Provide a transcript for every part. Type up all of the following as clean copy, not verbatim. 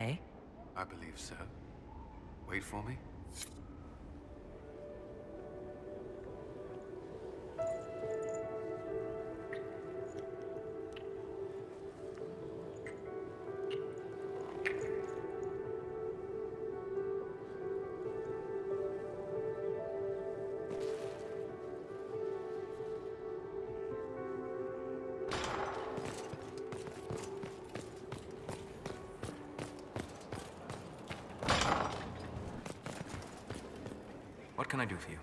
Eh? I believe so. Wait for me. What can I do for you?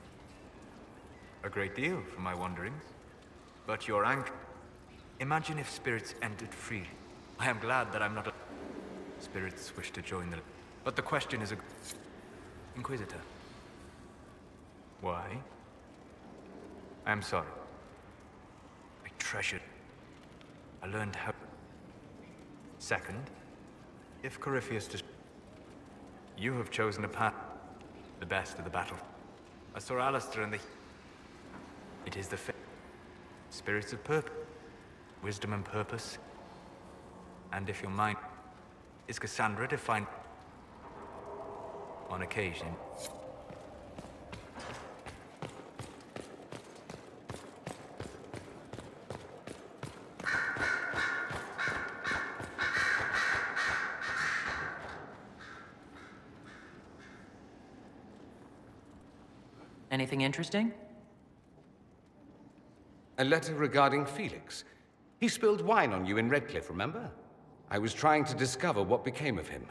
A great deal for my wanderings. But your anchor... Imagine if spirits entered freely. I am glad that I'm not a... Spirits wish to join the... But the question is a... Inquisitor. Why? I am sorry. I treasured... I learned how... Second, if Corypheus does... You have chosen a path... The best of the battle. A Sir Alistair and the... It is the spirits of purpose, wisdom and purpose. And if your mind is Cassandra defined on occasion. Anything interesting? A letter regarding Felix. He spilled wine on you in Redcliffe, remember? I was trying to discover what became of him.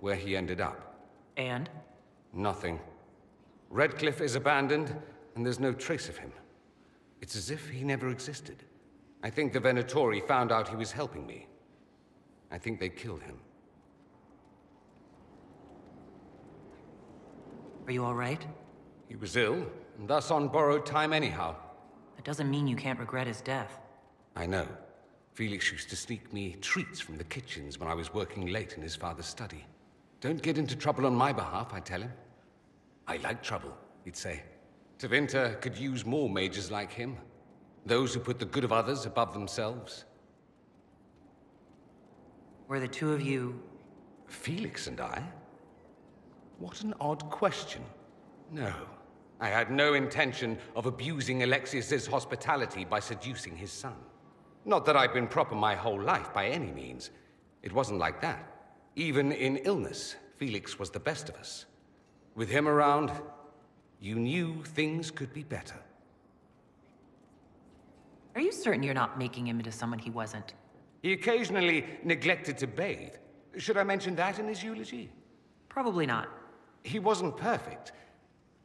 Where he ended up. And? Nothing. Redcliffe is abandoned, and there's no trace of him. It's as if he never existed. I think the Venatori found out he was helping me. I think they killed him. Are you all right? He was ill, and thus on borrowed time anyhow. That doesn't mean you can't regret his death. I know. Felix used to sneak me treats from the kitchens when I was working late in his father's study. Don't get into trouble on my behalf, I tell him. I like trouble, he'd say. Tevinter could use more mages like him. Those who put the good of others above themselves. Were the two of you... Felix and I? What an odd question. No. I had no intention of abusing Alexius's hospitality by seducing his son. Not that I've been proper my whole life, by any means. It wasn't like that. Even in illness, Felix was the best of us. With him around, you knew things could be better. Are you certain you're not making him into someone he wasn't? He occasionally neglected to bathe. Should I mention that in his eulogy? Probably not. He wasn't perfect,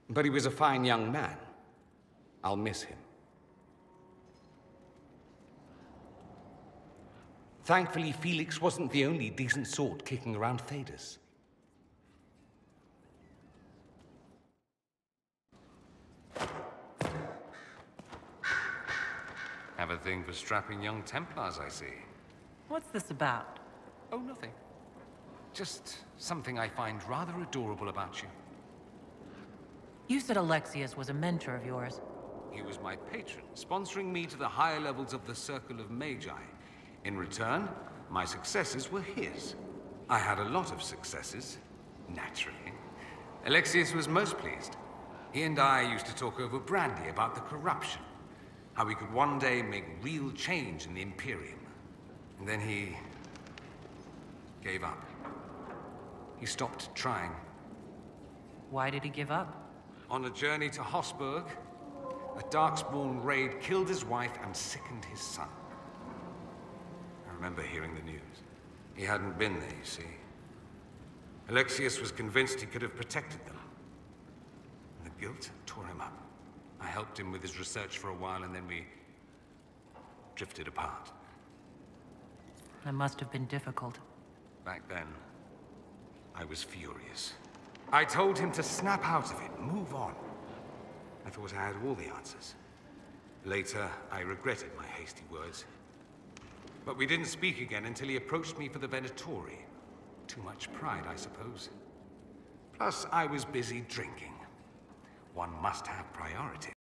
but he was a fine young man. I'll miss him. Thankfully, Felix wasn't the only decent sort kicking around Thedas. Have a thing for strapping young Templars, I see. What's this about? Oh, nothing. Just something I find rather adorable about you. You said Alexius was a mentor of yours. He was my patron, sponsoring me to the higher levels of the Circle of Magi. In return, my successes were his. I had a lot of successes, naturally. Alexius was most pleased. He and I used to talk over brandy about the corruption, how we could one day make real change in the Imperium. And then he gave up. He stopped trying. Why did he give up? On a journey to Hosburg, a Darkspawn raid killed his wife and sickened his son. I remember hearing the news. He hadn't been there, you see. Alexius was convinced he could have protected them. And the guilt tore him up. I helped him with his research for a while, and then we drifted apart. That must have been difficult. Back then, I was furious. I told him to snap out of it, move on. I thought I had all the answers. Later, I regretted my hasty words. But we didn't speak again until he approached me for the Venatori. Too much pride, I suppose. Plus, I was busy drinking. One must have priorities.